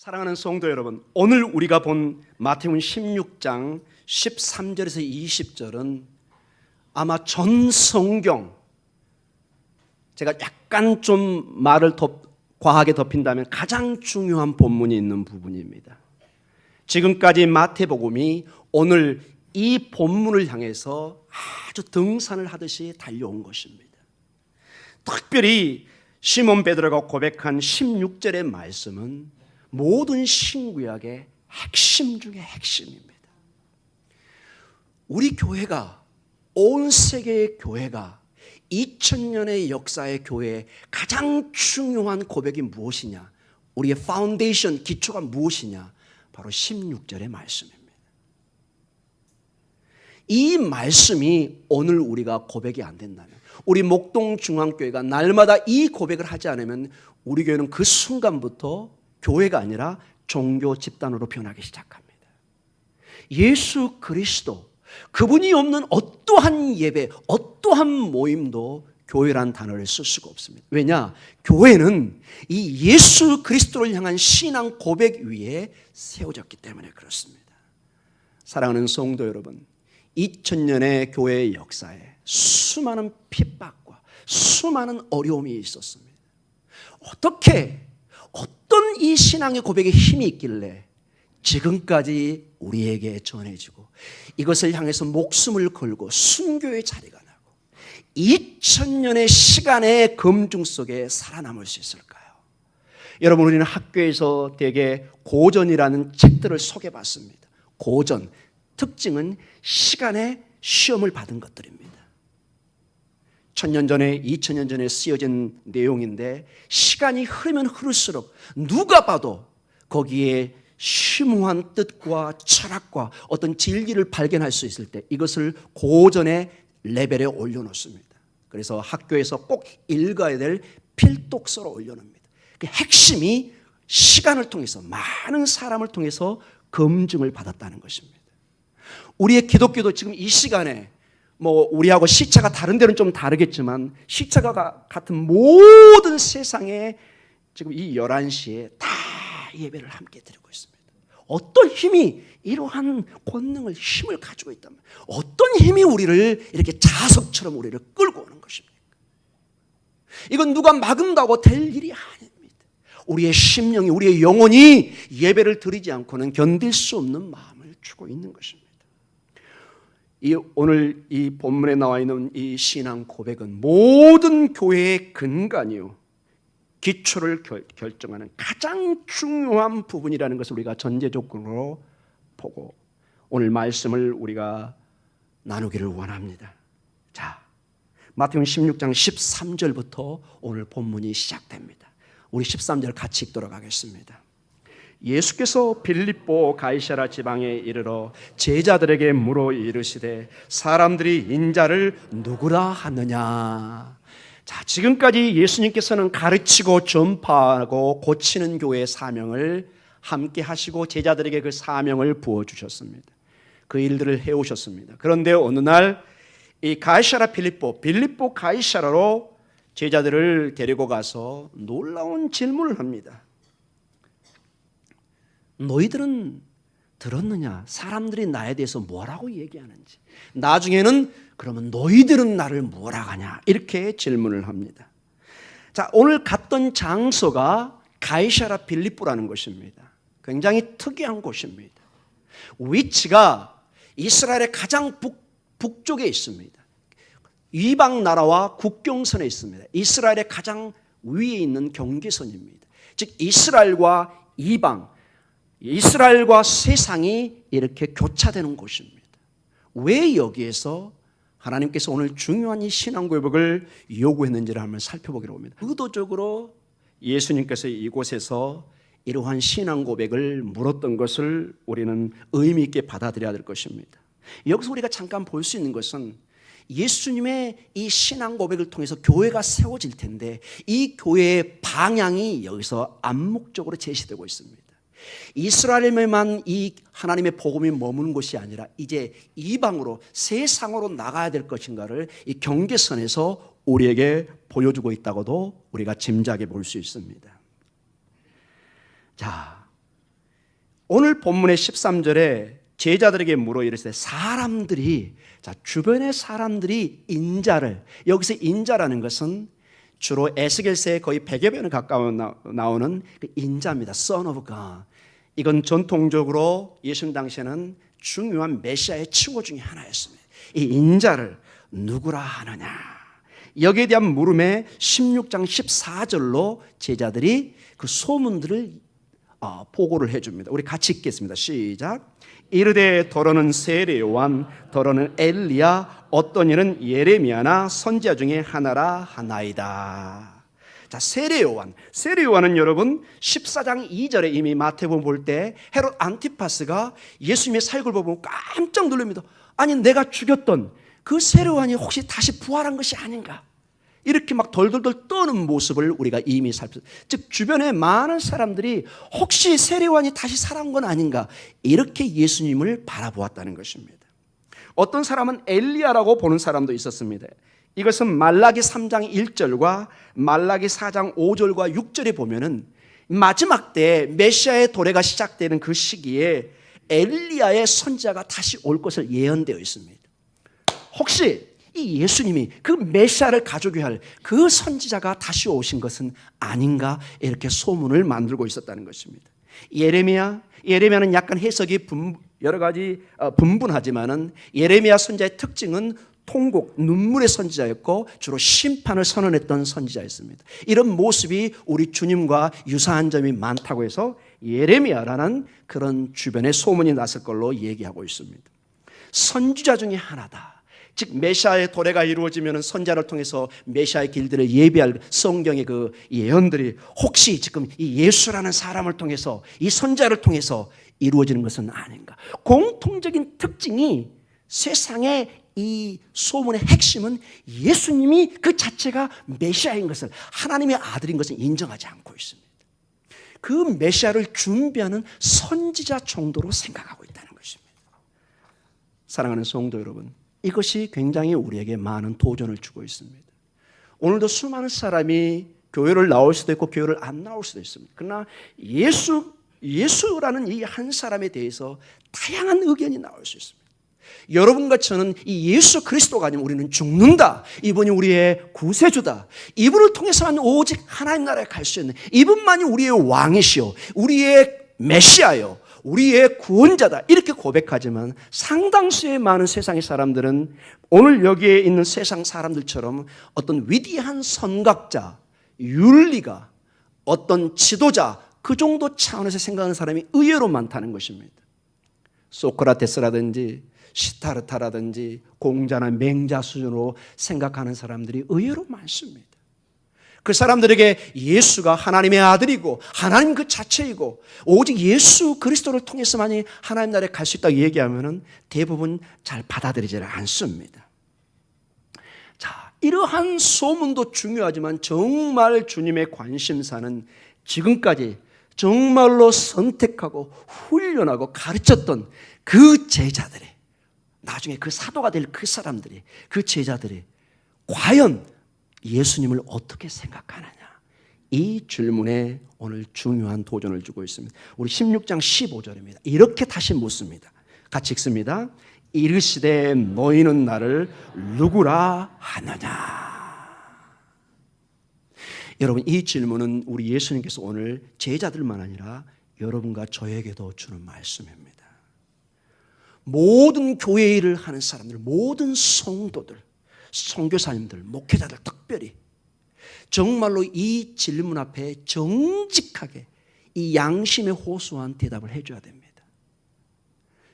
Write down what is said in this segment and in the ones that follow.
사랑하는 성도 여러분, 오늘 우리가 본 마태복음 16장 13절에서 20절은 아마 전 성경, 제가 약간 좀 말을 과하게 덮인다면 가장 중요한 본문이 있는 부분입니다. 지금까지 마태복음이 오늘 이 본문을 향해서 아주 등산을 하듯이 달려온 것입니다. 특별히 시몬 베드로가 고백한 16절의 말씀은 모든 신구약의 핵심 중의 핵심입니다. 우리 교회가, 온 세계의 교회가 2000년의 역사의 교회의 가장 중요한 고백이 무엇이냐? 우리의 파운데이션, 기초가 무엇이냐? 바로 16절의 말씀입니다. 이 말씀이 오늘 우리가 고백이 안 된다면, 우리 목동중앙교회가 날마다 이 고백을 하지 않으면 우리 교회는 그 순간부터 교회가 아니라 종교 집단으로 변하기 시작합니다. 예수 그리스도, 그분이 없는 어떠한 예배, 어떠한 모임도 교회란 단어를 쓸 수가 없습니다. 왜냐? 교회는 이 예수 그리스도를 향한 신앙 고백 위에 세워졌기 때문에 그렇습니다. 사랑하는 성도 여러분, 2000년의 교회의 역사에 수많은 핍박과 수많은 어려움이 있었습니다. 어떤 이 신앙의 고백에 힘이 있길래 지금까지 우리에게 전해지고 이것을 향해서 목숨을 걸고 순교의 자리가 나고 2000년의 시간의 검증 속에 살아남을 수 있을까요? 여러분, 우리는 학교에서 대개 고전이라는 책들을 소개받습니다. 고전, 특징은 시간의 시험을 받은 것들입니다. 1000년 전에, 2000년 전에 쓰여진 내용인데 시간이 흐르면 흐를수록 누가 봐도 거기에 심오한 뜻과 철학과 어떤 진리를 발견할 수 있을 때 이것을 고전의 레벨에 올려놓습니다. 그래서 학교에서 꼭 읽어야 될 필독서로 올려놓습니다. 그 핵심이 시간을 통해서, 많은 사람을 통해서 검증을 받았다는 것입니다. 우리의 기독교도 지금 이 시간에 우리하고 시차가 다른 데는 좀 다르겠지만 시차가 같은 모든 세상에 지금 이 11시에 다 예배를 함께 드리고 있습니다. 어떤 힘이 이러한 권능을, 힘을 가지고 있다면, 어떤 힘이 우리를 이렇게 자석처럼 우리를 끌고 오는 것입니까? 이건 누가 막은다고 될 일이 아닙니다. 우리의 심령이, 우리의 영혼이 예배를 드리지 않고는 견딜 수 없는 마음을 주고 있는 것입니다. 오늘 이 본문에 나와 있는 이 신앙 고백은 모든 교회의 근간이요, 기초를 결정하는 가장 중요한 부분이라는 것을 우리가 전제조건으로 보고 오늘 말씀을 우리가 나누기를 원합니다. 자, 마태복음 16장 13절부터 오늘 본문이 시작됩니다. 우리 13절 같이 읽도록 하겠습니다. 예수께서 빌립보 가이사랴 지방에 이르러 제자들에게 물어 이르시되 사람들이 인자를 누구라 하느냐. 자, 지금까지 예수님께서는 가르치고 전파하고 고치는 교회의 사명을 함께 하시고 제자들에게 그 사명을 부어주셨습니다. 그 일들을 해오셨습니다. 그런데 어느 날 이 가이사랴 빌립보 가이사랴로 제자들을 데리고 가서 놀라운 질문을 합니다. 너희들은 들었느냐? 사람들이 나에 대해서 뭐라고 얘기하는지. 나중에는 그러면 너희들은 나를 뭐라 하냐? 이렇게 질문을 합니다. 자, 오늘 갔던 장소가 가이사랴 빌립보라는 곳입니다. 굉장히 특이한 곳입니다. 위치가 이스라엘의 가장 북쪽에 있습니다. 이방 나라와 국경선에 있습니다. 이스라엘의 가장 위에 있는 경계선입니다. 즉 이스라엘과 이방, 이스라엘과 세상이 이렇게 교차되는 곳입니다. 왜 여기에서 하나님께서 오늘 중요한 이 신앙 고백을 요구했는지를 한번 살펴보기로 합니다. 의도적으로 예수님께서 이곳에서 이러한 신앙 고백을 물었던 것을 우리는 의미 있게 받아들여야 될 것입니다. 여기서 우리가 잠깐 볼 수 있는 것은 예수님의 이 신앙 고백을 통해서 교회가 세워질 텐데 이 교회의 방향이 여기서 암묵적으로 제시되고 있습니다. 이스라엘에만 이 하나님의 복음이 머무는 것이 아니라 이제 이방으로, 세상으로 나가야 될 것인가를 이 경계선에서 우리에게 보여주고 있다고도 우리가 짐작해 볼 수 있습니다. 자, 오늘 본문의 13절에 제자들에게 물어 이르시되 사람들이, 자, 주변의 사람들이 인자를, 여기서 인자라는 것은 주로 에스겔서에 거의 100여 번에 가까운 나오는 그 인자입니다. Son of God. 이건 전통적으로 예수님 당시에는 중요한 메시아의 칭호 중에 하나였습니다. 이 인자를 누구라 하느냐, 여기에 대한 물음에 16장 14절로 제자들이 그 소문들을 보고를 해줍니다. 우리 같이 읽겠습니다. 시작. 이르되 더러는 세례 요한, 더러는 엘리야, 어떤 이는 예레미야나 선지자 중에 하나라 하나이다. 자, 세례 요한은 여러분 14장 2절에 이미 마태복음 볼 때 헤롯 안티파스가 예수님의 사역을 보고 깜짝 놀랍니다. 아니, 내가 죽였던 그 세례 요한이 혹시 다시 부활한 것이 아닌가? 이렇게 막 덜덜덜 떠는 모습을 우리가 이미 살폈어요. 즉 주변에 많은 사람들이 혹시 세례 요한이 다시 살아온 건 아닌가, 이렇게 예수님을 바라보았다는 것입니다. 어떤 사람은 엘리야라고 보는 사람도 있었습니다. 이것은 말라기 3장 1절과 말라기 4장 5절과 6절에 보면은 마지막 때 메시아의 도래가 시작되는 그 시기에 엘리야의 선지자가 다시 올 것을 예언되어 있습니다. 혹시 이 예수님이 그 메시아를 가져오게 할 그 선지자가 다시 오신 것은 아닌가, 이렇게 소문을 만들고 있었다는 것입니다. 예레미야는 약간 해석이 여러 가지 분분하지만은 예레미야 선지자의 특징은 통곡, 눈물의 선지자였고 주로 심판을 선언했던 선지자였습니다. 이런 모습이 우리 주님과 유사한 점이 많다고 해서 예레미야라는 그런 주변에 소문이 났을 걸로 얘기하고 있습니다. 선지자 중에 하나다. 즉 메시아의 도래가 이루어지면 선지자를 통해서 메시아의 길들을 예비할 성경의 그 예언들이 혹시 지금 이 예수라는 사람을 통해서, 이 선지자를 통해서 이루어지는 것은 아닌가. 공통적인 특징이, 세상의 이 소문의 핵심은 예수님이 그 자체가 메시아인 것을, 하나님의 아들인 것을 인정하지 않고 있습니다. 그 메시아를 준비하는 선지자 정도로 생각하고 있다는 것입니다. 사랑하는 성도 여러분, 이것이 굉장히 우리에게 많은 도전을 주고 있습니다. 오늘도 수많은 사람이 교회를 나올 수도 있고 교회를 안 나올 수도 있습니다. 그러나 예수라는 이 한 사람에 대해서 다양한 의견이 나올 수 있습니다. 여러분과 저는 이 예수 그리스도가 아니면 우리는 죽는다, 이분이 우리의 구세주다, 이분을 통해서만 오직 하나님 나라에 갈 수 있는, 이분만이 우리의 왕이시오, 우리의 메시아요, 우리의 구원자다, 이렇게 고백하지만 상당수의 많은 세상의 사람들은 오늘 여기에 있는 세상 사람들처럼 어떤 위대한 선각자, 윤리가, 어떤 지도자, 그 정도 차원에서 생각하는 사람이 의외로 많다는 것입니다. 소크라테스라든지 시타르타라든지 공자나 맹자 수준으로 생각하는 사람들이 의외로 많습니다. 그 사람들에게 예수가 하나님의 아들이고 하나님 그 자체이고 오직 예수 그리스도를 통해서만이 하나님 나라에 갈 수 있다고 얘기하면 대부분 잘 받아들이지 않습니다. 자, 이러한 소문도 중요하지만 정말 주님의 관심사는 지금까지 정말로 선택하고 훈련하고 가르쳤던 그 제자들이, 나중에 그 사도가 될 그 사람들이, 그 제자들이 과연 예수님을 어떻게 생각하느냐, 이 질문에 오늘 중요한 도전을 주고 있습니다. 우리 16장 15절입니다. 이렇게 다시 묻습니다. 같이 읽습니다. 이르시되 너희는 나를 누구라 하느냐. 여러분, 이 질문은 우리 예수님께서 오늘 제자들만 아니라 여러분과 저에게도 주는 말씀입니다. 모든 교회 일을 하는 사람들, 모든 성도들, 선교사님들, 목회자들 특별히 정말로 이 질문 앞에 정직하게 이 양심에 호소한 대답을 해줘야 됩니다.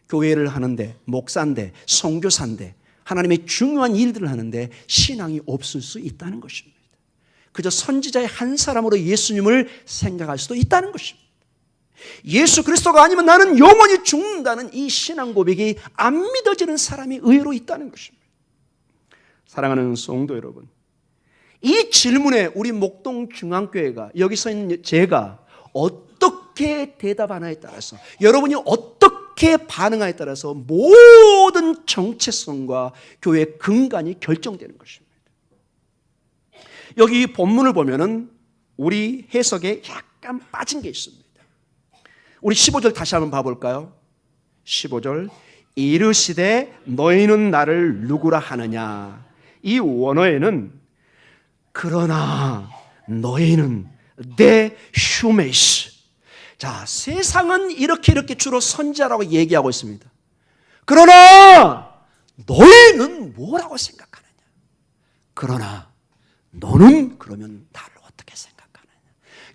교회를 하는데, 목사인데, 선교사인데, 하나님의 중요한 일들을 하는데 신앙이 없을 수 있다는 것입니다. 그저 선지자의 한 사람으로 예수님을 생각할 수도 있다는 것입니다. 예수 그리스도가 아니면 나는 영원히 죽는다는 이 신앙 고백이 안 믿어지는 사람이 의외로 있다는 것입니다. 사랑하는 성도 여러분, 이 질문에 우리 목동 중앙교회가, 여기 서 있는 제가 어떻게 대답하나에 따라서, 여러분이 어떻게 반응하에 따라서 모든 정체성과 교회의 근간이 결정되는 것입니다. 여기 본문을 보면은 우리 해석에 약간 빠진 게 있습니다. 우리 15절 다시 한번 봐볼까요? 15절 이르시되 너희는 나를 누구라 하느냐. 이 원어에는 그러나 너희는 내 휴메시. 자, 세상은 이렇게 주로 선지자라고 얘기하고 있습니다. 그러나 너희는 뭐라고 생각하느냐. 그러나 너는 그러면 나를 어떻게 생각하느냐.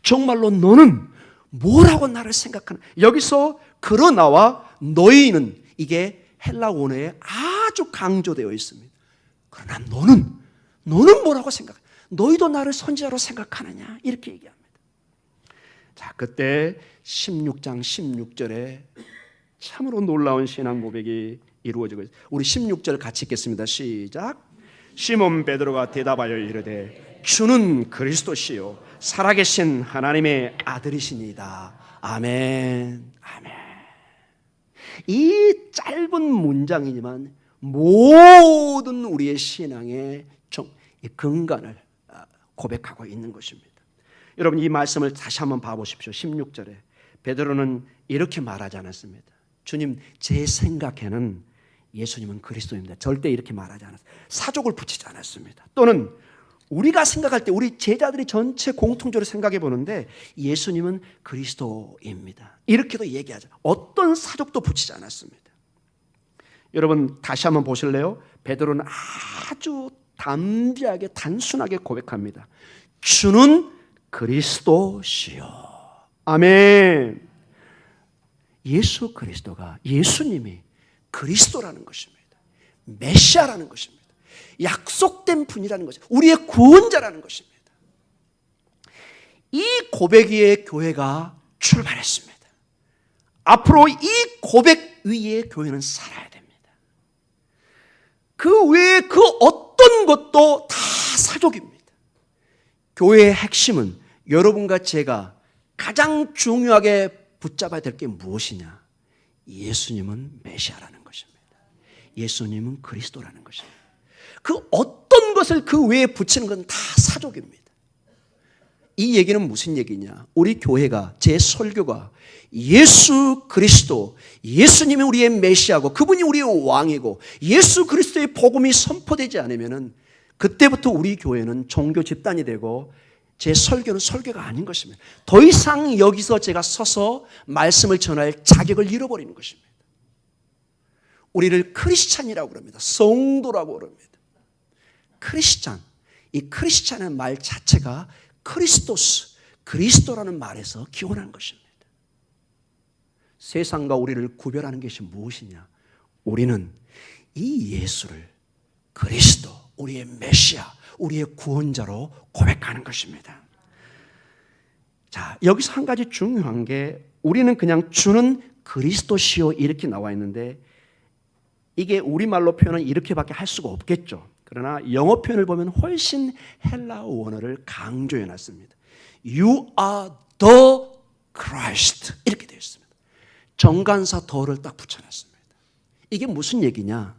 정말로 너는 뭐라고 나를 생각하느냐. 여기서 그러나와 너희는 이게 헬라 원어에 아주 강조되어 있습니다. 그러나 너는 뭐라고 생각하느냐. 너희도 나를 선지자로 생각하느냐. 이렇게 얘기합니다. 자, 그때 16장 16절에 참으로 놀라운 신앙 고백이 이루어지고 있습니다. 우리 16절 같이 읽겠습니다. 시작. 시몬 베드로가 대답하여 이르되 주는 그리스도시요 살아계신 하나님의 아들이시니이다. 아멘. 아멘. 이 짧은 문장이지만 모든 우리의 신앙의 근간을 고백하고 있는 것입니다. 여러분, 이 말씀을 다시 한번 봐보십시오. 16절에 베드로는 이렇게 말하지 않았습니다. 주님, 제 생각에는 예수님은 그리스도입니다. 절대 이렇게 말하지 않았어요. 사족을 붙이지 않았습니다. 또는 우리가 생각할 때 우리 제자들이 전체 공통적으로 생각해 보는데 예수님은 그리스도입니다. 이렇게도 얘기하죠. 어떤 사족도 붙이지 않았습니다. 여러분, 다시 한번 보실래요? 베드로는 아주 담대하게 단순하게 고백합니다. 주는 그리스도시요. 아멘. 예수 그리스도가, 예수님이 그리스도라는 것입니다. 메시아라는 것입니다. 약속된 분이라는 것입니다. 우리의 구원자라는 것입니다. 이 고백 위에 교회가 출발했습니다. 앞으로 이 고백 위에 교회는 살아야 됩니다. 그 외에 그 어떤 것도 다 사족입니다. 교회의 핵심은 여러분과 제가 가장 중요하게 붙잡아야 될 게 무엇이냐? 예수님은 메시아라는 것입니다. 예수님은 그리스도라는 것입니다. 그 어떤 것을 그 외에 붙이는 건 다 사족입니다. 이 얘기는 무슨 얘기냐? 우리 교회가, 제 설교가 예수 그리스도, 예수님이 우리의 메시아고 그분이 우리의 왕이고 예수 그리스도의 복음이 선포되지 않으면 그때부터 우리 교회는 종교 집단이 되고 제 설교는 설교가 아닌 것입니다. 더 이상 여기서 제가 서서 말씀을 전할 자격을 잃어버리는 것입니다. 우리를 크리스찬이라고 그럽니다. 성도라고 그럽니다. 크리스찬, 이 크리스찬의 말 자체가 크리스토스, 그리스도라는 말에서 기원한 것입니다. 세상과 우리를 구별하는 것이 무엇이냐? 우리는 이 예수를 그리스도, 우리의 메시아, 우리의 구원자로 고백하는 것입니다. 자, 여기서 한 가지 중요한 게 우리는 그냥 주는 그리스도시요 이렇게 나와 있는데 이게 우리말로 표현은 이렇게밖에 할 수가 없겠죠. 그러나 영어 표현을 보면 훨씬 헬라어 원어를 강조해 놨습니다. You are the Christ 이렇게 되어 있습니다. 정관사 더를 딱 붙여놨습니다. 이게 무슨 얘기냐?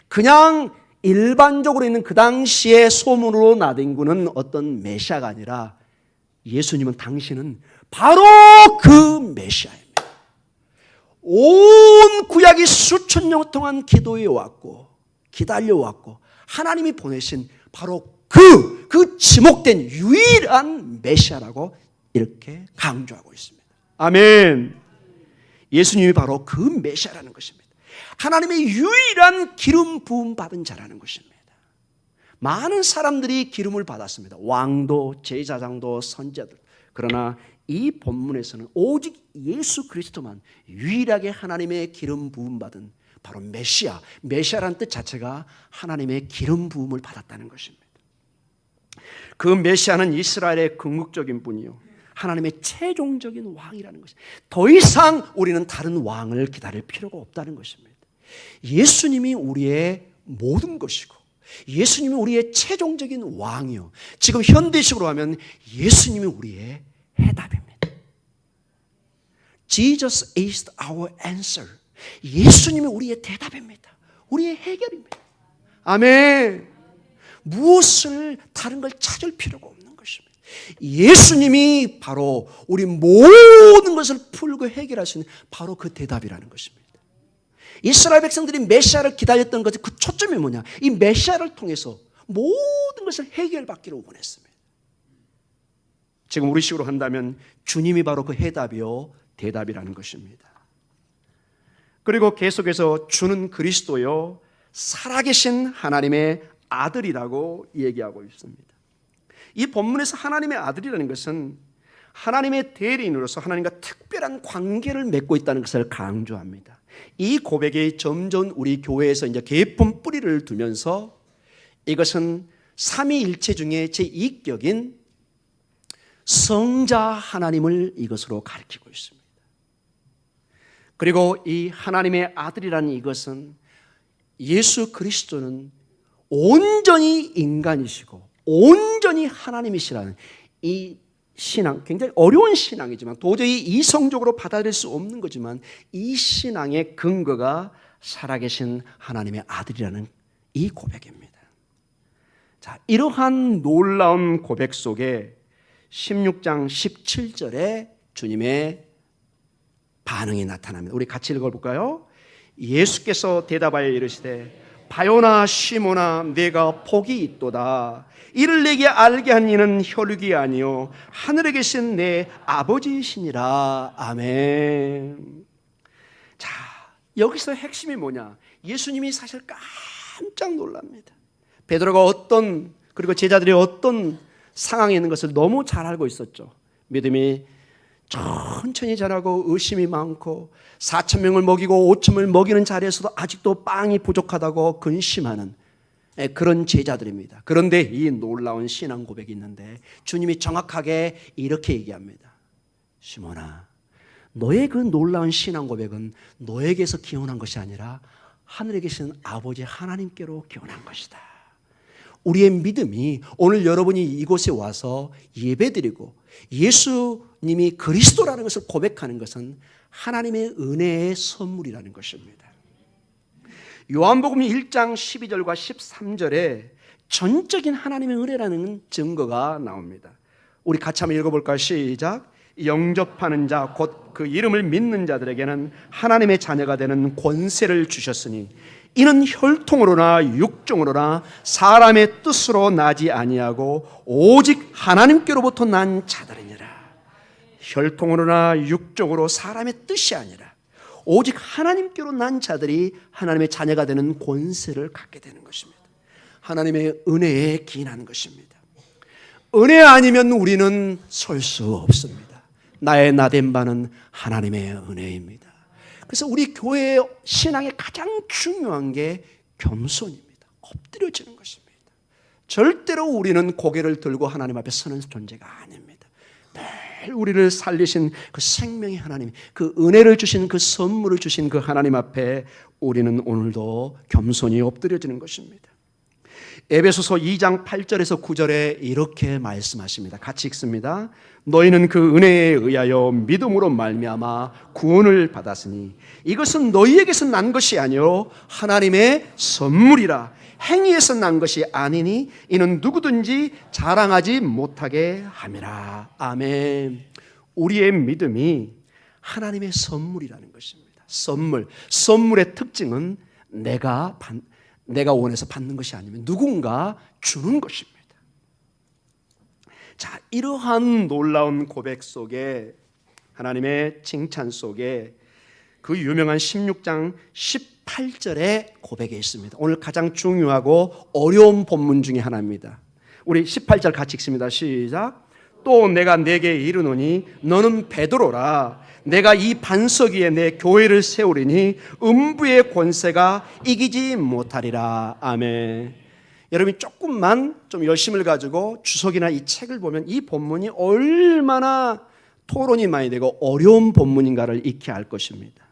그냥 일반적으로 있는 그 당시에 소문으로 나뒹구는 어떤 메시아가 아니라 예수님은 당신은 바로 그 메시아입니다. 온 구약이 수천 년 동안 기도해 왔고 기다려 왔고 하나님이 보내신 바로 그 지목된 유일한 메시아라고 이렇게 강조하고 있습니다. 아멘. 예수님이 바로 그 메시아라는 것입니다. 하나님의 유일한 기름 부음 받은 자라는 것입니다. 많은 사람들이 기름을 받았습니다. 왕도, 제사장도, 선지자들. 그러나 이 본문에서는 오직 예수 그리스도만 유일하게 하나님의 기름 부음 받은 바로 메시아, 메시아라는 뜻 자체가 하나님의 기름 부음을 받았다는 것입니다. 그 메시아는 이스라엘의 궁극적인 분이요 하나님의 최종적인 왕이라는 것입니다. 더 이상 우리는 다른 왕을 기다릴 필요가 없다는 것입니다. 예수님이 우리의 모든 것이고 예수님이 우리의 최종적인 왕이요 지금 현대식으로 하면 예수님이 우리의 해답입니다. Jesus is our answer. 예수님이 우리의 대답입니다. 우리의 해결입니다. 아멘. 무엇을 다른 걸 찾을 필요가 없는 것입니다. 예수님이 바로 우리 모든 것을 풀고 해결할 수 있는 바로 그 대답이라는 것입니다. 이스라엘 백성들이 메시아를 기다렸던 것이 그 초점이 뭐냐? 이 메시아를 통해서 모든 것을 해결받기를 원했습니다. 지금 우리식으로 한다면 주님이 바로 그 해답이요 대답이라는 것입니다. 그리고 계속해서 주는 그리스도요 살아계신 하나님의 아들이라고 얘기하고 있습니다. 이 본문에서 하나님의 아들이라는 것은 하나님의 대리인으로서 하나님과 특별한 관계를 맺고 있다는 것을 강조합니다. 이 고백이 점점 우리 교회에서 이제 깊은 뿌리를 두면서 이것은 삼위일체 중에 제2격인 성자 하나님을 이것으로 가리키고 있습니다. 그리고 이 하나님의 아들이라는 이것은 예수 그리스도는 온전히 인간이시고 온전히 하나님이시라는 이 신앙, 굉장히 어려운 신앙이지만 도저히 이성적으로 받아들일 수 없는 거지만 이 신앙의 근거가 살아계신 하나님의 아들이라는 이 고백입니다. 자, 이러한 놀라운 고백 속에 16장 17절에 주님의 반응이 나타납니다. 우리 같이 읽어볼까요? 예수께서 대답하여 이르시되 바요나 시몬아 내가 복이 있도다. 이를 내게 알게 한 이는 혈육이 아니요 하늘에 계신 내 아버지이시니라. 아멘. 자, 여기서 핵심이 뭐냐? 예수님이 사실 깜짝 놀랍니다. 베드로가 그리고 제자들이 어떤 상황에 있는 것을 너무 잘 알고 있었죠. 믿음이 천천히 자라고 의심이 많고 4,000명을 먹이고 5,000명을 먹이는 자리에서도 아직도 빵이 부족하다고 근심하는 그런 제자들입니다. 그런데 이 놀라운 신앙 고백이 있는데 주님이 정확하게 이렇게 얘기합니다. 시몬아, 너의 그 놀라운 신앙 고백은 너에게서 기원한 것이 아니라 하늘에 계신 아버지 하나님께로 기원한 것이다. 우리의 믿음이 오늘 여러분이 이곳에 와서 예배드리고 예수님이 그리스도라는 것을 고백하는 것은 하나님의 은혜의 선물이라는 것입니다. 요한복음 1장 12절과 13절에 전적인 하나님의 은혜라는 증거가 나옵니다. 우리 같이 한번 읽어볼까요? 시작. 영접하는 자 곧 그 이름을 믿는 자들에게는 하나님의 자녀가 되는 권세를 주셨으니 이는 혈통으로나 육종으로나 사람의 뜻으로 나지 아니하고 오직 하나님께로부터 난 자들이니라. 혈통으로나 육종으로 사람의 뜻이 아니라 오직 하나님께로 난 자들이 하나님의 자녀가 되는 권세를 갖게 되는 것입니다. 하나님의 은혜에 기인하는 것입니다. 은혜 아니면 우리는 설 수 없습니다. 나의 나된 바는 하나님의 은혜입니다. 그래서 우리 교회의 신앙의 가장 중요한 게 겸손입니다. 엎드려지는 것입니다. 절대로 우리는 고개를 들고 하나님 앞에 서는 존재가 아닙니다. 늘 우리를 살리신 그 생명의 하나님, 그 은혜를 주신 그 선물을 주신 그 하나님 앞에 우리는 오늘도 겸손히 엎드려지는 것입니다. 에베소서 2장 8절에서 9절에 이렇게 말씀하십니다. 같이 읽습니다. 너희는 그 은혜에 의하여 믿음으로 말미암아 구원을 받았으니 이것은 너희에게서 난 것이 아니요 하나님의 선물이라. 행위에서 난 것이 아니니 이는 누구든지 자랑하지 못하게 함이라. 아멘. 우리의 믿음이 하나님의 선물이라는 것입니다. 선물의 특징은 내가 원해서 받는 것이 아니면 누군가 주는 것입니다. 자, 이러한 놀라운 고백 속에 하나님의 칭찬 속에 그 유명한 16장 18절의 고백에 있습니다. 오늘 가장 중요하고 어려운 본문 중에 하나입니다. 우리 18절 같이 읽습니다. 시작. 또 내가 네게 이르노니 너는 베드로라. 내가 이 반석 위에 내 교회를 세우리니 음부의 권세가 이기지 못하리라. 아멘. 여러분이 조금만 좀 열심을 가지고 주석이나 이 책을 보면 이 본문이 얼마나 토론이 많이 되고 어려운 본문인가를 익히 알 것입니다.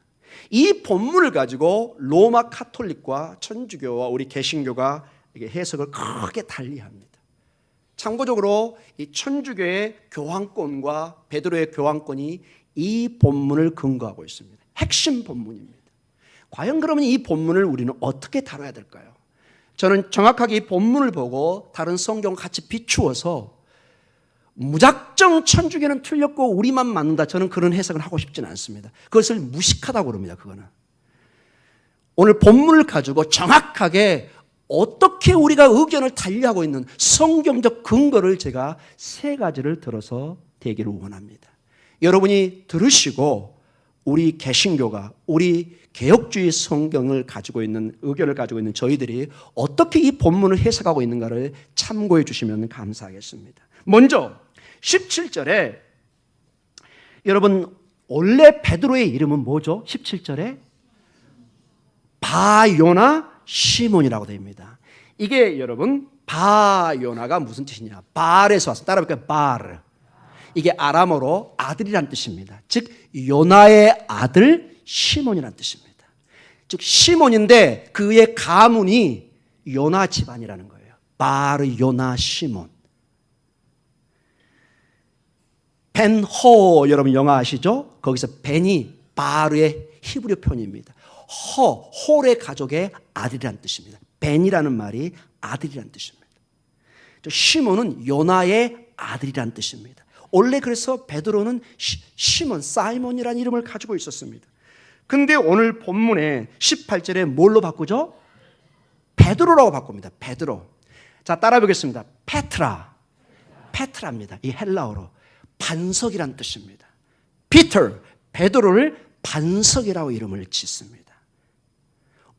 이 본문을 가지고 로마 카톨릭과 천주교와 우리 개신교가 해석을 크게 달리합니다. 참고적으로 이 천주교의 교황권과 베드로의 교황권이 이 본문을 근거하고 있습니다. 핵심 본문입니다. 과연 그러면 이 본문을 우리는 어떻게 다뤄야 될까요? 저는 정확하게 이 본문을 보고 다른 성경 같이 비추어서 무작정 천주교는 틀렸고 우리만 맞는다. 저는 그런 해석을 하고 싶지는 않습니다. 그것을 무식하다고 그럽니다. 그거는. 오늘 본문을 가지고 정확하게 어떻게 우리가 의견을 달리하고 있는 성경적 근거를 제가 세 가지를 들어서 대기를 원합니다. 여러분이 들으시고 우리 개신교가 우리 개혁주의 성경을 가지고 있는 의견을 가지고 있는 저희들이 어떻게 이 본문을 해석하고 있는가를 참고해 주시면 감사하겠습니다. 먼저 17절에 여러분 원래 베드로의 이름은 뭐죠? 17절에 바요나 시몬이라고 됩니다. 이게 여러분 바요나가 무슨 뜻이냐? 발에서 왔습니다. 따라볼까요? 바르. 이게 아람어로 아들이란 뜻입니다. 즉 요나의 아들 시몬이란 뜻입니다. 즉 시몬인데 그의 가문이 요나 집안이라는 거예요. 바르 요나 시몬. 벤호 여러분 영어 아시죠? 거기서 벤이 바르의 히브리 표현입니다. 홀의 가족의 아들이란 뜻입니다. 벤이라는 말이 아들이란 뜻입니다. 시몬은 요나의 아들이란 뜻입니다. 원래 그래서 베드로는 시몬, 사이몬이라는 이름을 가지고 있었습니다. 근데 오늘 본문에 18절에 뭘로 바꾸죠? 베드로라고 바꿉니다. 베드로. 자, 따라 보겠습니다. 페트라. 페트라입니다. 이 헬라어로. 반석이란 뜻입니다. 피터, 베드로를 반석이라고 이름을 짓습니다.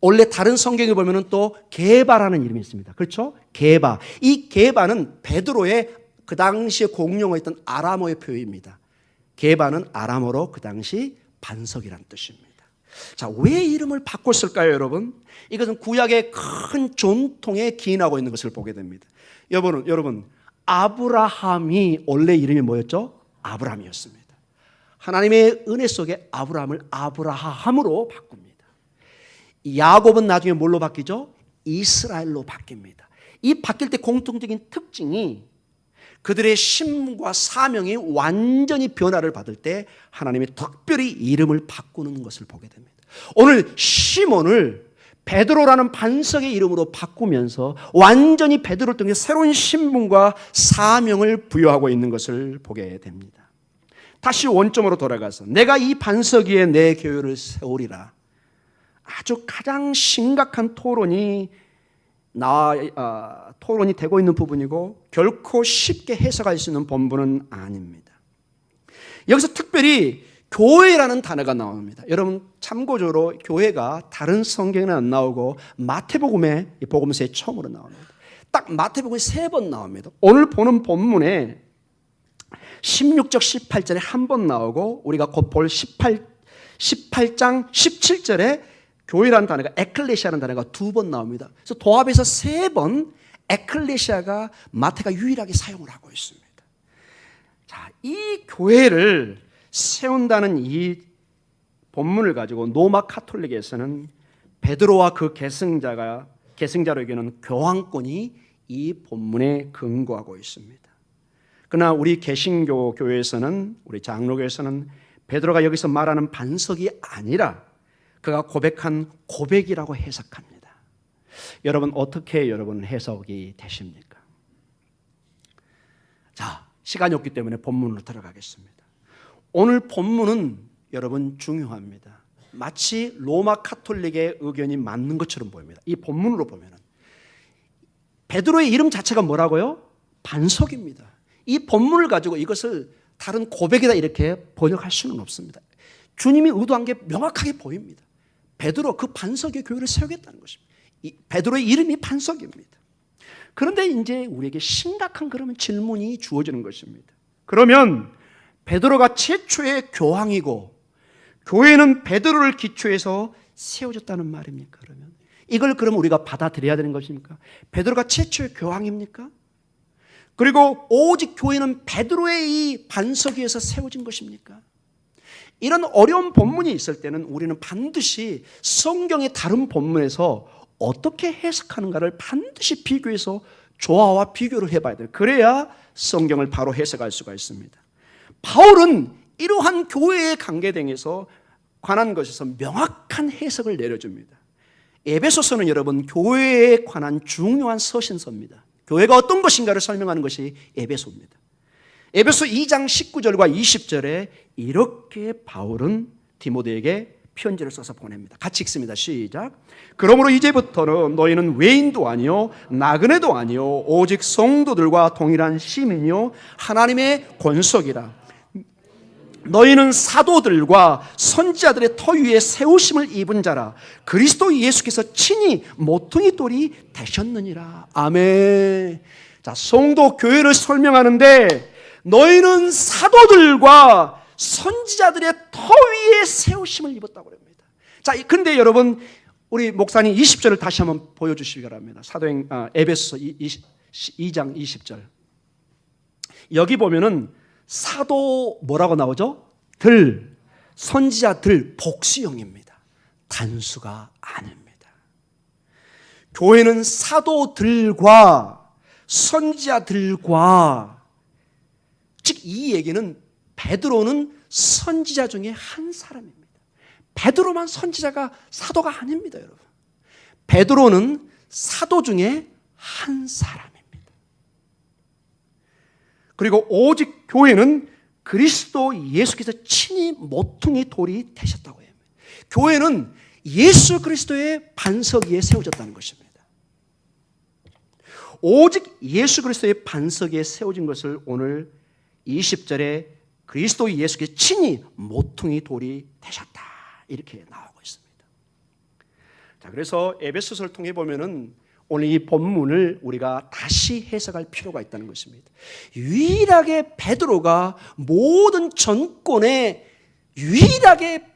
원래 다른 성경에 보면은 또 게바라는 이름이 있습니다. 그렇죠? 게바. 이 게바는 베드로의 그 당시에 공용어였던 아람어의 표현입니다. 게바는 아람어로 그 당시 반석이란 뜻입니다. 자, 왜 이름을 바꿨을까요, 여러분? 이것은 구약의 큰 전통에 기인하고 있는 것을 보게 됩니다. 여러분, 아브라함이 원래 이름이 뭐였죠? 아브라함이었습니다. 하나님의 은혜 속에 아브라함을 아브라함으로 바꿉니다. 야곱은 나중에 뭘로 바뀌죠? 이스라엘로 바뀝니다. 이 바뀔 때 공통적인 특징이 그들의 신분과 사명이 완전히 변화를 받을 때 하나님이 특별히 이름을 바꾸는 것을 보게 됩니다. 오늘 시몬을 베드로라는 반석의 이름으로 바꾸면서 완전히 베드로를 통해 새로운 신분과 사명을 부여하고 있는 것을 보게 됩니다. 다시 원점으로 돌아가서 내가 이 반석 위에 내 교회를 세우리라. 아주 가장 심각한 토론이 되고 있는 부분이고 결코 쉽게 해석할 수 있는 본문은 아닙니다. 여기서 특별히 교회라는 단어가 나옵니다. 여러분 참고적으로 교회가 다른 성경에는 안 나오고 마태복음의 복음서에 처음으로 나옵니다. 딱 마태복음에 3번 나옵니다. 오늘 보는 본문에 16절 18절에 한 번 나오고 우리가 곧 볼 18장 17절에 교회라는 단어가 에클레시아라는 단어가 2번 나옵니다. 그래서 도합해서 3번 에클레시아가 마태가 유일하게 사용을 하고 있습니다. 자, 이 교회를 세운다는 이 본문을 가지고 로마 카톨릭에서는 베드로와 그 계승자로 여기는 교황권이 이 본문에 근거하고 있습니다. 그러나 우리 개신교 교회에서는 우리 장로교에서는 베드로가 여기서 말하는 반석이 아니라 그가 고백한 고백이라고 해석합니다. 여러분 어떻게 여러분 해석이 되십니까? 자, 시간이 없기 때문에 본문으로 들어가겠습니다. 오늘 본문은 여러분 중요합니다. 마치 로마 카톨릭의 의견이 맞는 것처럼 보입니다. 이 본문으로 보면은 베드로의 이름 자체가 뭐라고요? 반석입니다. 이 본문을 가지고 이것을 다른 고백이다 이렇게 번역할 수는 없습니다. 주님이 의도한 게 명확하게 보입니다. 베드로 그 반석의 교회를 세우겠다는 것입니다. 베드로의 이름이 반석입니다. 그런데 이제 우리에게 심각한 그러면 질문이 주어지는 것입니다. 그러면 베드로가 최초의 교황이고 교회는 베드로를 기초해서 세워졌다는 말입니까? 그러면 이걸 그럼 우리가 받아들여야 되는 것입니까? 베드로가 최초의 교황입니까? 그리고 오직 교회는 베드로의 이 반석 위에서 세워진 것입니까? 이런 어려운 본문이 있을 때는 우리는 반드시 성경의 다른 본문에서 어떻게 해석하는가를 반드시 비교해서 조화와 비교를 해봐야 돼요. 그래야 성경을 바로 해석할 수가 있습니다. 바울은 이러한 교회의 관계 등에서 관한 것에서 명확한 해석을 내려줍니다. 에베소서는 여러분 교회에 관한 중요한 서신서입니다. 교회가 어떤 것인가를 설명하는 것이 에베소입니다. 에베소 2장 19절과 20절에 이렇게 바울은 디모데에게 편지를 써서 보냅니다. 같이 읽습니다. 시작. 그러므로 이제부터는 너희는 외인도 아니요 나그네도 아니요 오직 성도들과 동일한 시민이요 하나님의 권속이라. 너희는 사도들과 선지자들의 터 위에 세우심을 입은 자라. 그리스도 예수께서 친히 모퉁이 돌이 되셨느니라. 아멘. 자, 성도 교회를 설명하는데 너희는 사도들과 선지자들의 터 위에 세우심을 입었다고 합니다. 자, 근데 여러분, 우리 목사님 20절을 다시 한번 보여주시기 바랍니다. 에베소 2장 20절. 여기 보면은 사도 뭐라고 나오죠? 들, 선지자들 복수형입니다. 단수가 아닙니다. 교회는 사도들과 선지자들과, 즉 이 얘기는 베드로는 선지자 중에 한 사람입니다. 베드로만 선지자가 사도가 아닙니다, 여러분. 베드로는 사도 중에 한 사람입니다. 그리고 오직 교회는 그리스도 예수께서 친히 모퉁이 돌이 되셨다고 해요. 교회는 예수 그리스도의 반석 위에 세워졌다는 것입니다. 오직 예수 그리스도의 반석 위에 세워진 것을 오늘 20절에 그리스도 예수께서 친히 모퉁이 돌이 되셨다, 이렇게 나오고 있습니다. 자, 그래서 에베소서를 통해 보면은 오늘 이 본문을 우리가 다시 해석할 필요가 있다는 것입니다. 유일하게 베드로가 모든 전권에 유일하게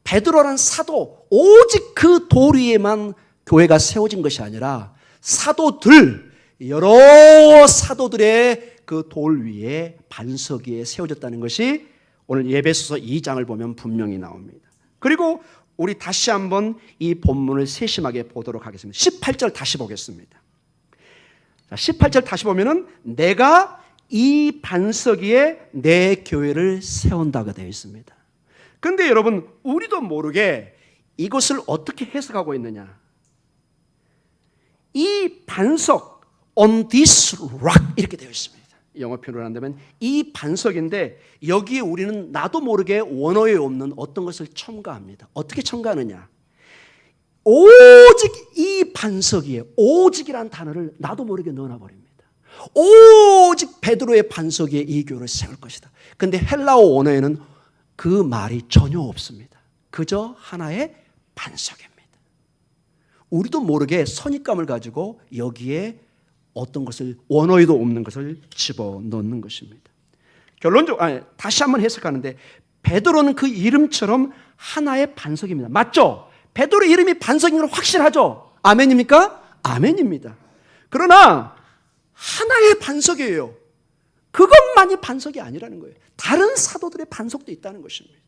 베드로라는 사도, 오직 그 돌 위에만 교회가 세워진 것이 아니라 사도들, 여러 사도들의 그 돌 위에 반석 위에 세워졌다는 것이 오늘 에베소서 2장을 보면 분명히 나옵니다. 그리고 우리 다시 한번 이 본문을 세심하게 보도록 하겠습니다. 18절 다시 보겠습니다. 18절 다시 보면은 내가 이 반석 위에 내 교회를 세운다고 되어 있습니다. 그런데 여러분, 우리도 모르게 이것을 어떻게 해석하고 있느냐? 이 반석, on this rock, 이렇게 되어 있습니다. 영어 표현을 한다면 이 반석인데 여기에 우리는 나도 모르게 원어에 없는 어떤 것을 첨가합니다. 어떻게 첨가하느냐? 오직 이 반석 위에, 오직이라는 단어를 나도 모르게 넣어놔버립니다. 오직 베드로의 반석 위에 이 교회를 세울 것이다. 그런데 헬라어 원어에는 그 말이 전혀 없습니다. 그저 하나의 반석입니다. 우리도 모르게 선입감을 가지고 여기에 어떤 것을, 원어에도 없는 것을 집어넣는 것입니다. 결론적으로 다시 한번 해석하는데 베드로는 그 이름처럼 하나의 반석입니다. 맞죠? 베드로 이름이 반석인 건 확실하죠? 아멘입니까? 아멘입니다. 그러나 하나의 반석이에요. 그것만이 반석이 아니라는 거예요. 다른 사도들의 반석도 있다는 것입니다.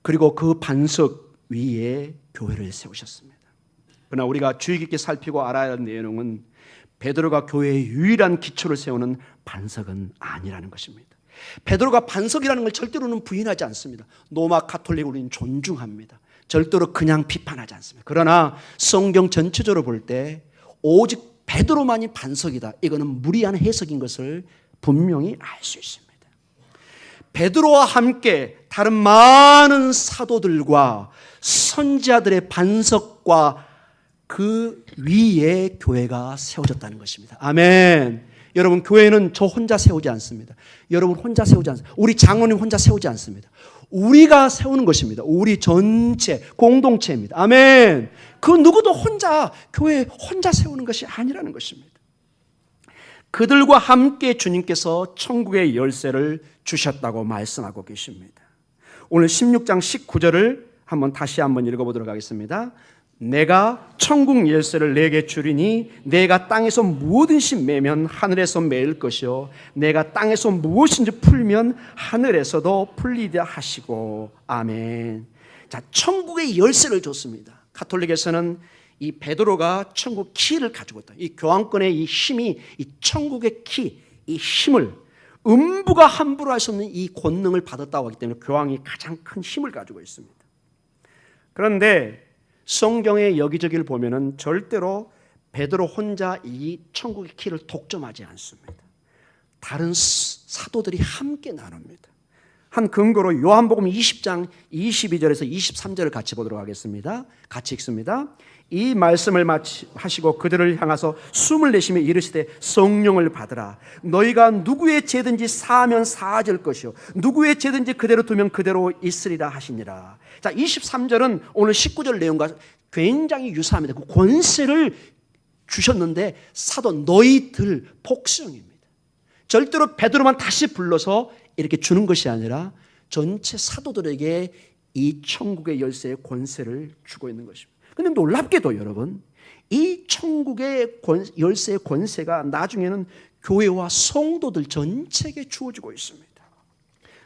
그리고 그 반석 위에 교회를 세우셨습니다. 그러나 우리가 주의 깊게 살피고 알아야 하는 내용은 베드로가 교회의 유일한 기초를 세우는 반석은 아니라는 것입니다. 베드로가 반석이라는 걸 절대로는 부인하지 않습니다. 로마 가톨릭 우리는 존중합니다. 절대로 그냥 비판하지 않습니다. 그러나 성경 전체적으로 볼 때 오직 베드로만이 반석이다, 이거는 무리한 해석인 것을 분명히 알 수 있습니다. 베드로와 함께 다른 많은 사도들과 선지자들의 반석과 그 위에 교회가 세워졌다는 것입니다. 아멘. 여러분, 교회는 저 혼자 세우지 않습니다. 여러분 혼자 세우지 않습니다. 우리 장로님 혼자 세우지 않습니다. 우리가 세우는 것입니다. 우리 전체 공동체입니다. 아멘. 그 누구도 혼자, 교회 혼자 세우는 것이 아니라는 것입니다. 그들과 함께 주님께서 천국의 열쇠를 주셨다고 말씀하고 계십니다. 오늘 16장 19절을 다시 한번 읽어보도록 하겠습니다. 내가 천국 열쇠를 내게 주리니 내가 땅에서 무엇인지 매면 하늘에서 매일 것이요 내가 땅에서 무엇인지 풀면 하늘에서도 풀리다 하시고. 아멘. 자, 천국의 열쇠를 줬습니다. 가톨릭에서는 이 베드로가 천국 키를 가지고 있다. 이 교황권의 이 힘이, 이 천국의 키, 이 힘을, 음부가 함부로 할 수 없는 이 권능을 받았다고 하기 때문에 교황이 가장 큰 힘을 가지고 있습니다. 그런데 성경의 여기저기를 보면은 절대로 베드로 혼자 이 천국의 키를 독점하지 않습니다. 다른 사도들이 함께 나눕니다. 한 근거로 요한복음 20장 22절에서 23절을 같이 보도록 하겠습니다. 같이 읽습니다. 이 말씀을 하시고 그들을 향하서 숨을 내쉬며 이르시되 성령을 받으라. 너희가 누구의 죄든지 사하면 사하질 것이요 누구의 죄든지 그대로 두면 그대로 있으리라 하시니라. 자, 23절은 오늘 19절 내용과 굉장히 유사합니다. 그 권세를 주셨는데 사도 너희들 복수형입니다. 절대로 베드로만 다시 불러서 이렇게 주는 것이 아니라 전체 사도들에게 이 천국의 열쇠의 권세를 주고 있는 것입니다. 그런데 놀랍게도 여러분, 이 천국의 열쇠의 권세가 나중에는 교회와 성도들 전체에게 주어지고 있습니다.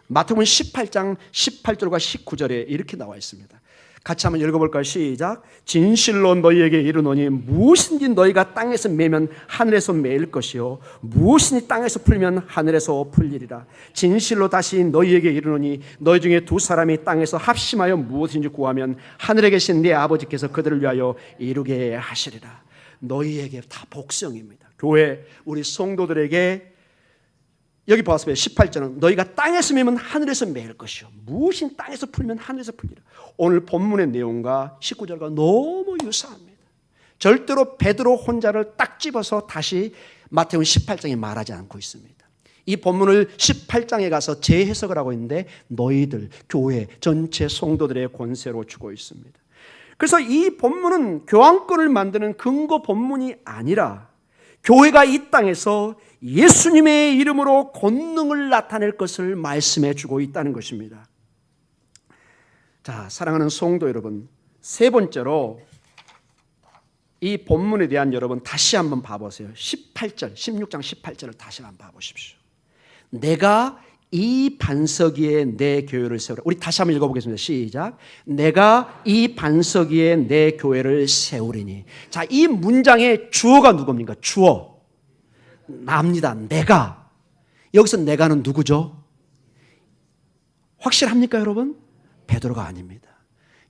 마태복음 18장 18절과 19절에 이렇게 나와 있습니다. 같이 한번 읽어볼까요? 시작. 진실로 너희에게 이르노니 무엇인지 너희가 땅에서 매면 하늘에서 매일 것이요 무엇인지 땅에서 풀면 하늘에서 풀리리라. 진실로 다시 너희에게 이르노니 너희 중에 두 사람이 땅에서 합심하여 무엇인지 구하면 하늘에 계신 네 아버지께서 그들을 위하여 이루게 하시리라. 너희에게 다 복성입니다. 교회 우리 성도들에게 여기 보았습니다. 18절은 너희가 땅에서 매면 하늘에서 매일 것이요 무엇인 땅에서 풀면 하늘에서 풀리라. 오늘 본문의 내용과 19절과 너무 유사합니다. 절대로 베드로 혼자를 딱 집어서 다시 마태복음 18장에 말하지 않고 있습니다. 이 본문을 18장에 가서 재해석을 하고 있는데 너희들 교회 전체 성도들의 권세로 주고 있습니다. 그래서 이 본문은 교황권을 만드는 근거 본문이 아니라 교회가 이 땅에서 예수님의 이름으로 권능을 나타낼 것을 말씀해 주고 있다는 것입니다. 자, 사랑하는 성도 여러분, 세 번째로 이 본문에 대한 여러분 다시 한번 봐보세요. 18절, 16장 18절을 다시 한번 봐보십시오. 내가 이 반석 위에 내 교회를 세우라. 우리 다시 한번 읽어보겠습니다. 시작. 내가 이 반석 위에 내 교회를 세우리니. 자, 이 문장의 주어가 누굽니까? 주어. 나입니다. 내가. 여기서 내가는 누구죠? 확실합니까 여러분? 베드로가 아닙니다.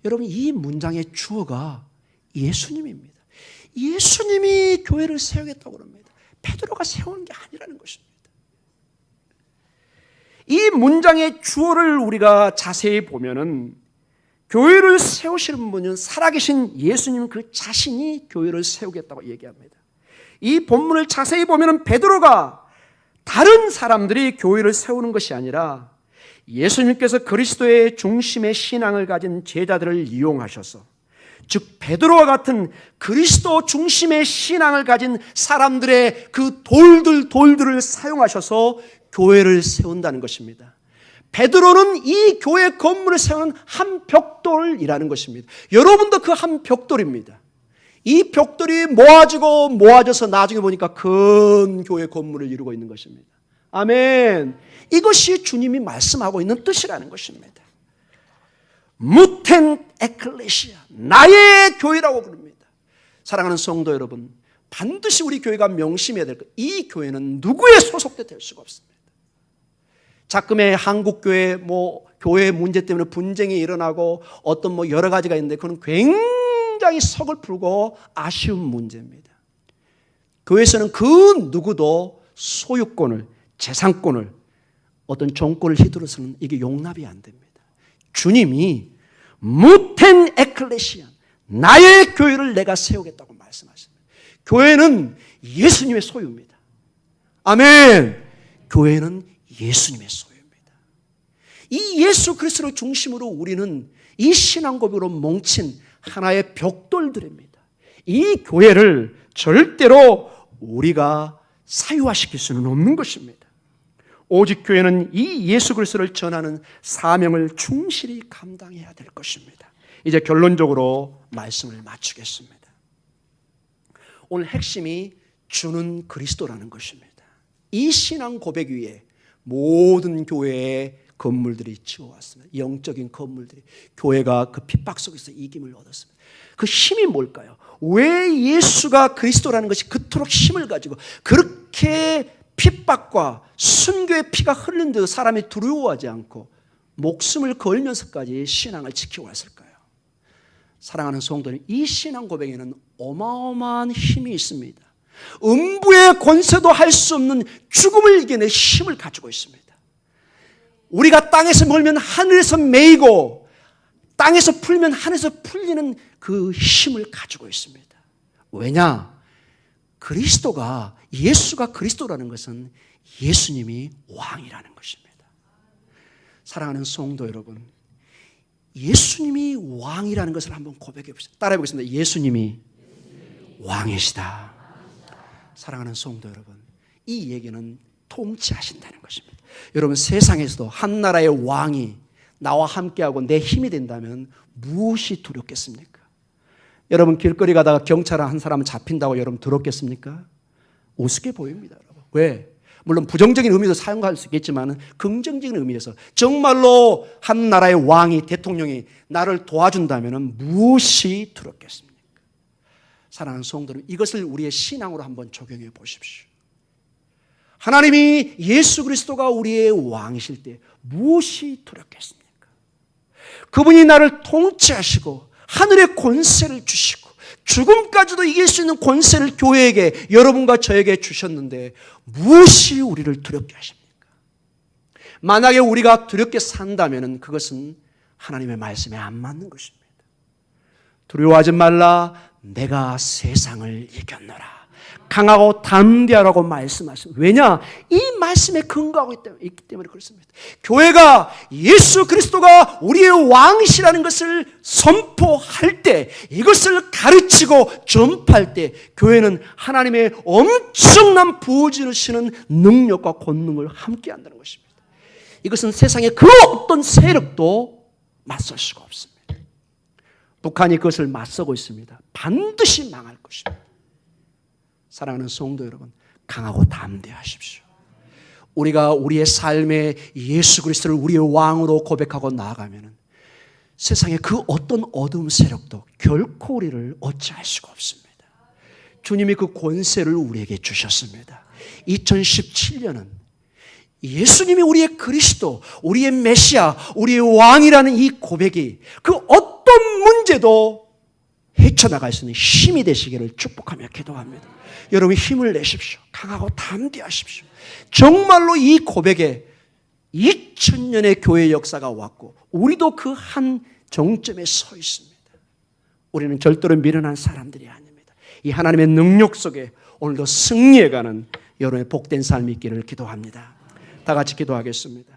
여러분 이 문장의 주어가 예수님입니다. 예수님이 교회를 세우겠다고 합니다. 베드로가 세우는 게 아니라는 것입니다. 이 문장의 주어를 우리가 자세히 보면은 교회를 세우시는 분은 살아계신 예수님 그 자신이 교회를 세우겠다고 얘기합니다. 이 본문을 자세히 보면 베드로가 다른 사람들이 교회를 세우는 것이 아니라 예수님께서 그리스도의 중심의 신앙을 가진 제자들을 이용하셔서 즉 베드로와 같은 그리스도 중심의 신앙을 가진 사람들의 그 돌들을 사용하셔서 교회를 세운다는 것입니다. 베드로는 이 교회 건물을 세우는 한 벽돌이라는 것입니다. 여러분도 그 한 벽돌입니다. 이 벽돌이 모아져서 나중에 보니까 큰 교회 건물을 이루고 있는 것입니다. 아멘. 이것이 주님이 말씀하고 있는 뜻이라는 것입니다. 무텐 에클레시아, 나의 교회라고 부릅니다. 사랑하는 성도 여러분, 반드시 우리 교회가 명심해야 될 것, 이 교회는 누구의 소속도 될 수가 없습니다. 자금의 한국교회 교회 문제 때문에 분쟁이 일어나고 어떤 여러 가지가 있는데 그건 굉장히 서글프고 아쉬운 문제입니다. 교회에서는 그 누구도 소유권을, 재산권을, 어떤 정권을 휘두르서는 이게 용납이 안 됩니다. 주님이 무텐 에클레시아, 나의 교회를 내가 세우겠다고 말씀하십니다. 교회는 예수님의 소유입니다. 아멘. 교회는 예수님의 소유입니다. 이 예수 그리스도를 중심으로 우리는 이 신앙 고백으로 뭉친 하나의 벽돌들입니다. 이 교회를 절대로 우리가 사유화시킬 수는 없는 것입니다. 오직 교회는 이 예수 그리스도를 전하는 사명을 충실히 감당해야 될 것입니다. 이제 결론적으로 말씀을 마치겠습니다. 오늘 핵심이 주는 그리스도라는 것입니다. 이 신앙 고백 위에 모든 교회의 건물들이 지어왔습니다. 영적인 건물들이. 교회가 그 핍박 속에서 이김을 얻었습니다. 그 힘이 뭘까요? 왜 예수가 그리스도라는 것이 그토록 힘을 가지고 그렇게 핍박과 순교의 피가 흘른데도 사람이 두려워하지 않고 목숨을 걸면서까지 신앙을 지켜왔을까요? 사랑하는 성도님, 이 신앙 고백에는 어마어마한 힘이 있습니다. 음부의 권세도 할 수 없는 죽음을 이겨낼 힘을 가지고 있습니다. 우리가 땅에서 멀면 하늘에서 매이고 땅에서 풀면 하늘에서 풀리는 그 힘을 가지고 있습니다. 왜냐? 그리스도가, 예수가 그리스도라는 것은 예수님이 왕이라는 것입니다. 사랑하는 성도 여러분, 예수님이 왕이라는 것을 한번 고백해 보세요. 따라해 보겠습니다. 예수님이 왕이시다. 사랑하는 성도 여러분, 이 얘기는 통치하신다는 것입니다. 여러분, 세상에서도 한 나라의 왕이 나와 함께하고 내 힘이 된다면 무엇이 두렵겠습니까? 여러분, 길거리 가다가 경찰 한 사람은 잡힌다고 여러분 두렵겠습니까? 우습게 보입니다, 여러분. 왜? 물론 부정적인 의미도 사용할 수 있겠지만 긍정적인 의미에서 정말로 한 나라의 왕이, 대통령이 나를 도와준다면 무엇이 두렵겠습니까? 사랑하는 성도들, 이것을 우리의 신앙으로 한번 적용해 보십시오. 하나님이, 예수 그리스도가 우리의 왕이실 때 무엇이 두렵겠습니까? 그분이 나를 통치하시고 하늘의 권세를 주시고 죽음까지도 이길 수 있는 권세를 교회에게, 여러분과 저에게 주셨는데 무엇이 우리를 두렵게 하십니까? 만약에 우리가 두렵게 산다면 그것은 하나님의 말씀에 안 맞는 것입니다. 두려워하지 말라, 내가 세상을 이겼노라. 강하고 담대하라고 말씀하십니다. 왜냐? 이 말씀에 근거하고 있기 때문에 그렇습니다. 교회가 예수 그리스도가 우리의 왕이시라는 것을 선포할 때, 이것을 가르치고 전파할 때 교회는 하나님의 엄청난 부어지는 능력과 권능을 함께 한다는 것입니다. 이것은 세상의 그 어떤 세력도 맞설 수가 없습니다. 북한이 그것을 맞서고 있습니다. 반드시 망할 것입니다. 사랑하는 성도 여러분, 강하고 담대하십시오. 우리가 우리의 삶에 예수 그리스도를 우리의 왕으로 고백하고 나아가면 세상의 그 어떤 어두운 세력도 결코 우리를 어찌할 수가 없습니다. 주님이 그 권세를 우리에게 주셨습니다. 2017년은 예수님이 우리의 그리스도, 우리의 메시아, 우리의 왕이라는 이 고백이 그 어떤 문제도 헤쳐나갈 수 있는 힘이 되시기를 축복하며 기도합니다. 여러분, 힘을 내십시오. 강하고 담대하십시오. 정말로 이 고백에 2000년의 교회 역사가 왔고 우리도 그 한 정점에 서 있습니다. 우리는 절대로 미련한 사람들이 아닙니다. 이 하나님의 능력 속에 오늘도 승리해가는 여러분의 복된 삶이 있기를 기도합니다. 다 같이 기도하겠습니다.